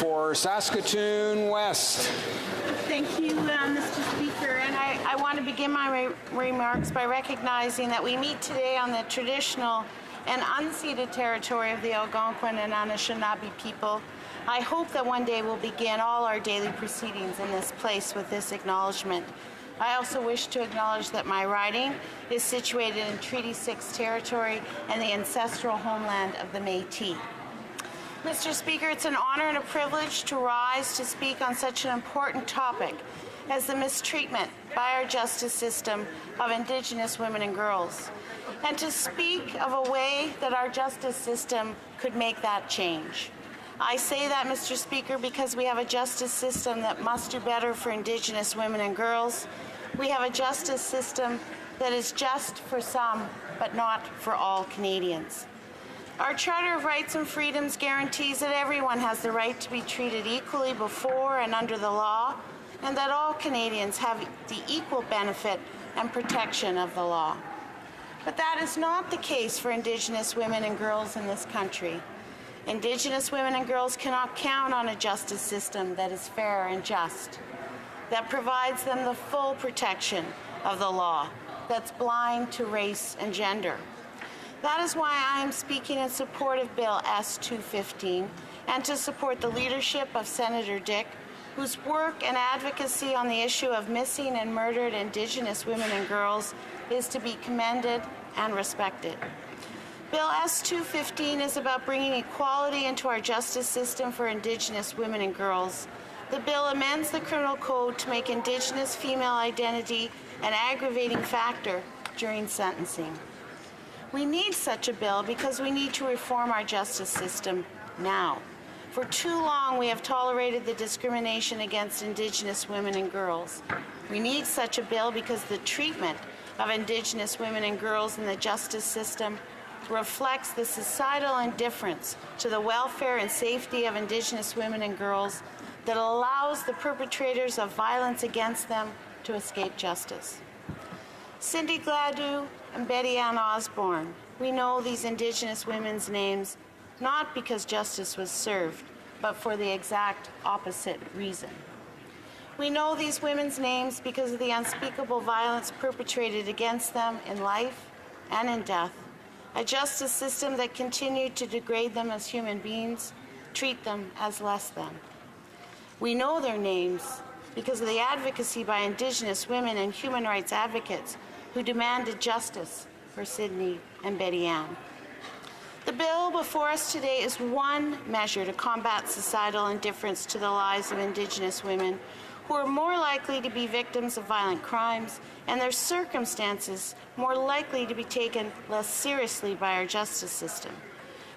for Saskatoon West. Thank you, Mr. Speaker. And I want to begin my remarks by recognizing that we meet today on the traditional and unceded territory of the Algonquin and Anishinaabe people. I hope that one day we'll begin all our daily proceedings in this place with this acknowledgement. I also wish to acknowledge that my riding is situated in Treaty 6 territory and the ancestral homeland of the Métis. Mr. Speaker, it's an honor and a privilege to rise to speak on such an important topic as the mistreatment by our justice system of Indigenous women and girls, and to speak of a way that our justice system could make that change. I say that, Mr. Speaker, because we have a justice system that must do better for Indigenous women and girls. We have a justice system that is just for some, but not for all Canadians. Our Charter of Rights and Freedoms guarantees that everyone has the right to be treated equally before and under the law, and that all Canadians have the equal benefit and protection of the law. But that is not the case for Indigenous women and girls in this country. Indigenous women and girls cannot count on a justice system that is fair and just, that provides them the full protection of the law, that's blind to race and gender. That is why I am speaking in support of Bill S-215 and to support the leadership of Senator Dyck, whose work and advocacy on the issue of missing and murdered Indigenous women and girls is to be commended and respected. Bill S-215 is about bringing equality into our justice system for Indigenous women and girls. The bill amends the criminal code to make Indigenous female identity an aggravating factor during sentencing. We need such a bill because we need to reform our justice system now. For too long, we have tolerated the discrimination against Indigenous women and girls. We need such a bill because the treatment of Indigenous women and girls in the justice system reflects the societal indifference to the welfare and safety of Indigenous women and girls that allows the perpetrators of violence against them to escape justice. Cindy Gladue and Betty Ann Osborne, we know these Indigenous women's names not because justice was served, but for the exact opposite reason. We know these women's names because of the unspeakable violence perpetrated against them in life and in death, a justice system that continued to degrade them as human beings, treat them as less than. We know their names because of the advocacy by Indigenous women and human rights advocates who demanded justice for Sydney and Betty Ann. The bill before us today is one measure to combat societal indifference to the lives of Indigenous women who are more likely to be victims of violent crimes and their circumstances more likely to be taken less seriously by our justice system.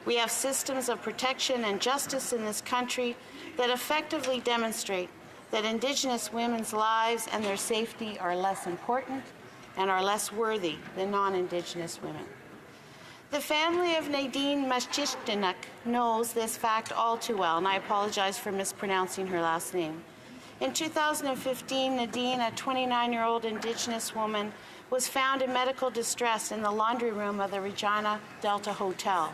We have systems of protection and justice in this country that effectively demonstrate that Indigenous women's lives and their safety are less important and are less worthy than non-Indigenous women. The family of Nadine Mashishtinak knows this fact all too well, and I apologize for mispronouncing her last name. In 2015, Nadine, a 29-year-old Indigenous woman, was found in medical distress in the laundry room of the Regina Delta Hotel.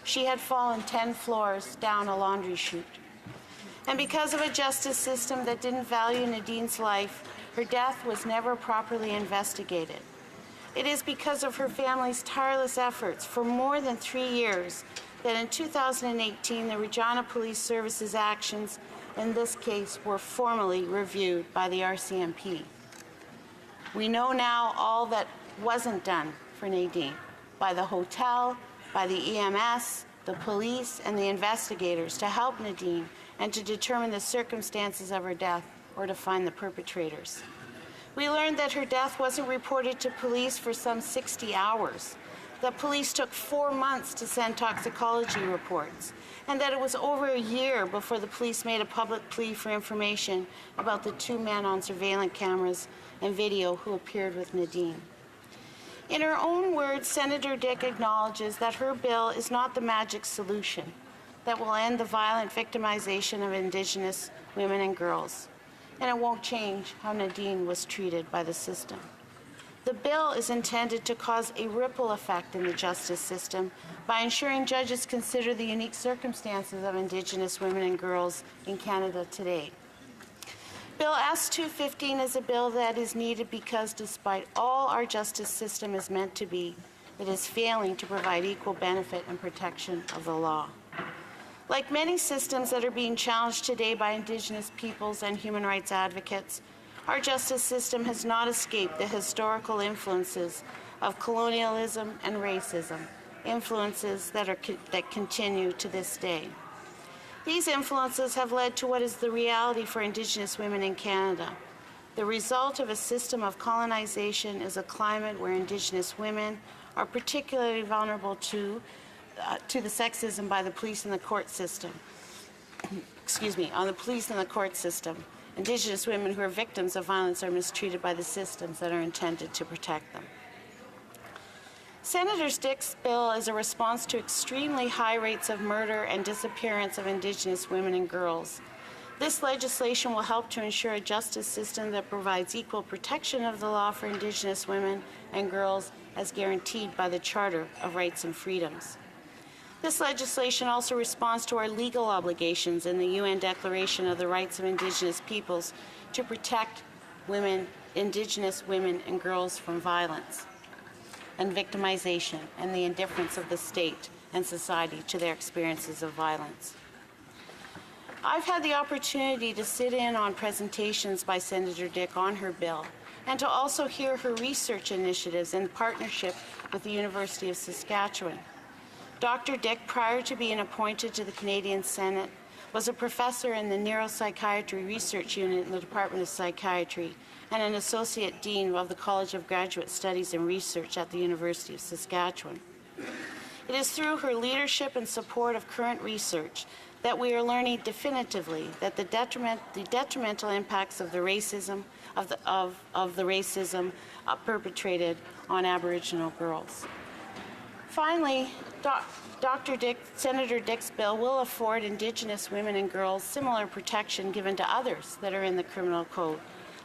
She had fallen 10 floors down a laundry chute. And because of a justice system that didn't value Nadine's life, her death was never properly investigated. It is because of her family's tireless efforts for more than 3 years that in 2018, the Regina Police Service's actions in this case were formally reviewed by the RCMP. We know now all that wasn't done for Nadine by the hotel, by the EMS, the police, and the investigators to help Nadine and to determine the circumstances of her death or to find the perpetrators. We learned that her death wasn't reported to police for some 60 hours, that police took 4 months to send toxicology reports, and that it was over a year before the police made a public plea for information about the 2 men on surveillance cameras and video who appeared with Nadine. In her own words, Senator Dyck acknowledges that her bill is not the magic solution that will end the violent victimization of Indigenous women and girls, and it won't change how Nadine was treated by the system. The bill is intended to cause a ripple effect in the justice system by ensuring judges consider the unique circumstances of Indigenous women and girls in Canada today. Bill S-215 is a bill that is needed because despite all our justice system is meant to be, it is failing to provide equal benefit and protection of the law. Like many systems that are being challenged today by Indigenous peoples and human rights advocates, our justice system has not escaped the historical influences of colonialism and racism, influences that continue to this day. These influences have led to what is the reality for Indigenous women in Canada. The result of a system of colonization is a climate where Indigenous women are particularly vulnerable to the sexism by the police and the court system. On the police and the court system. Indigenous women who are victims of violence are mistreated by the systems that are intended to protect them. Senator Dyck's bill is a response to extremely high rates of murder and disappearance of Indigenous women and girls. This legislation will help to ensure a justice system that provides equal protection of the law for Indigenous women and girls as guaranteed by the Charter of Rights and Freedoms. This legislation also responds to our legal obligations in the UN Declaration of the Rights of Indigenous Peoples to protect women, Indigenous women and girls from violence and victimization and the indifference of the state and society to their experiences of violence. I've had the opportunity to sit in on presentations by Senator Dyck on her bill and to also hear her research initiatives in partnership with the University of Saskatchewan. Dr. Dyck, prior to being appointed to the Canadian Senate, was a professor in the Neuropsychiatry Research Unit in the Department of Psychiatry and an Associate Dean of the College of Graduate Studies and Research at the University of Saskatchewan. It is through her leadership and support of current research that we are learning definitively that the detrimental impacts of the racism perpetrated on Aboriginal girls. Finally, Senator Dyck's bill will afford Indigenous women and girls similar protection given to others that are in the criminal code,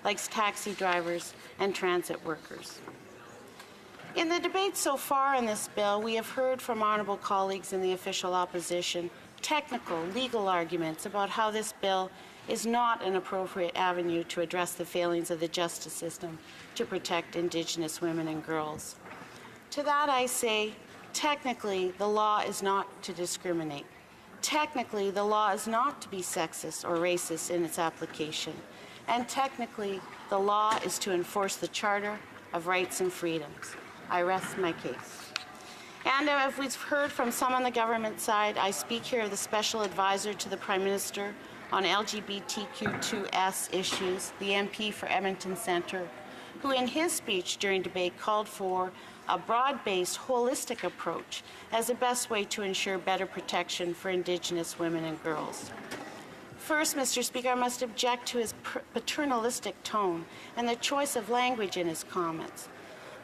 like taxi drivers and transit workers. In the debate so far on this bill, we have heard from honourable colleagues in the official opposition technical, legal arguments about how this bill is not an appropriate avenue to address the failings of the justice system to protect Indigenous women and girls. To that I say, technically, the law is not to discriminate. Technically, the law is not to be sexist or racist in its application. And technically, the law is to enforce the Charter of Rights and Freedoms. I rest my case. And as we've heard from some on the government side, I speak here of the Special Advisor to the Prime Minister on LGBTQ2S issues, the MP for Edmonton Centre, who in his speech during debate called for a broad-based, holistic approach as the best way to ensure better protection for Indigenous women and girls. First, Mr. Speaker, I must object to his paternalistic tone and the choice of language in his comments.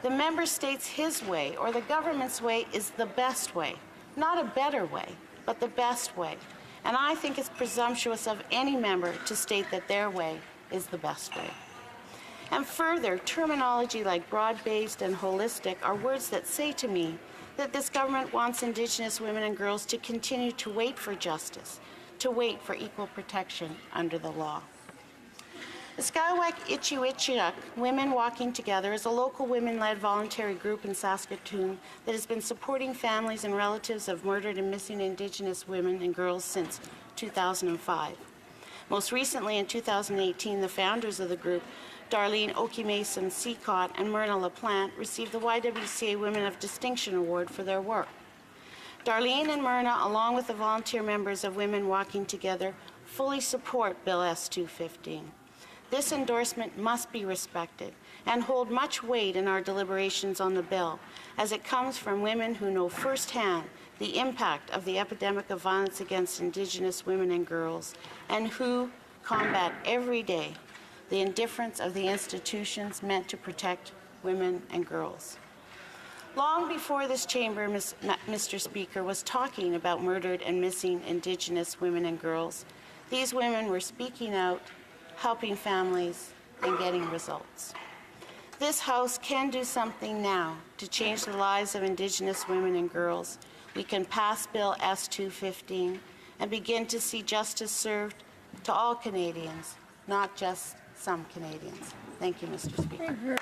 The member states his way, or the government's way, is the best way. Not a better way, but the best way. And I think it's presumptuous of any member to state that their way is the best way. And further, terminology like broad-based and holistic are words that say to me that this government wants Indigenous women and girls to continue to wait for justice, to wait for equal protection under the law. The Skywek-Ichiwichiuk Women Walking Together is a local women-led voluntary group in Saskatoon that has been supporting families and relatives of murdered and missing Indigenous women and girls since 2005. Most recently, in 2018, the founders of the group, Darlene Oki-Mason Seacott and Myrna LaPlante, received the YWCA Women of Distinction Award for their work. Darlene and Myrna, along with the volunteer members of Women Walking Together, fully support Bill S-215. This endorsement must be respected and hold much weight in our deliberations on the bill, as it comes from women who know firsthand the impact of the epidemic of violence against Indigenous women and girls, and who combat every day the indifference of the institutions meant to protect women and girls. Long before this chamber, Mr. Speaker, was talking about murdered and missing Indigenous women and girls, these women were speaking out, helping families, and getting results. this House can do something now to change the lives of Indigenous women and girls, we can pass Bill S-215 and begin to see justice served to all Canadians, not just some Canadians. Thank you, Mr. Speaker.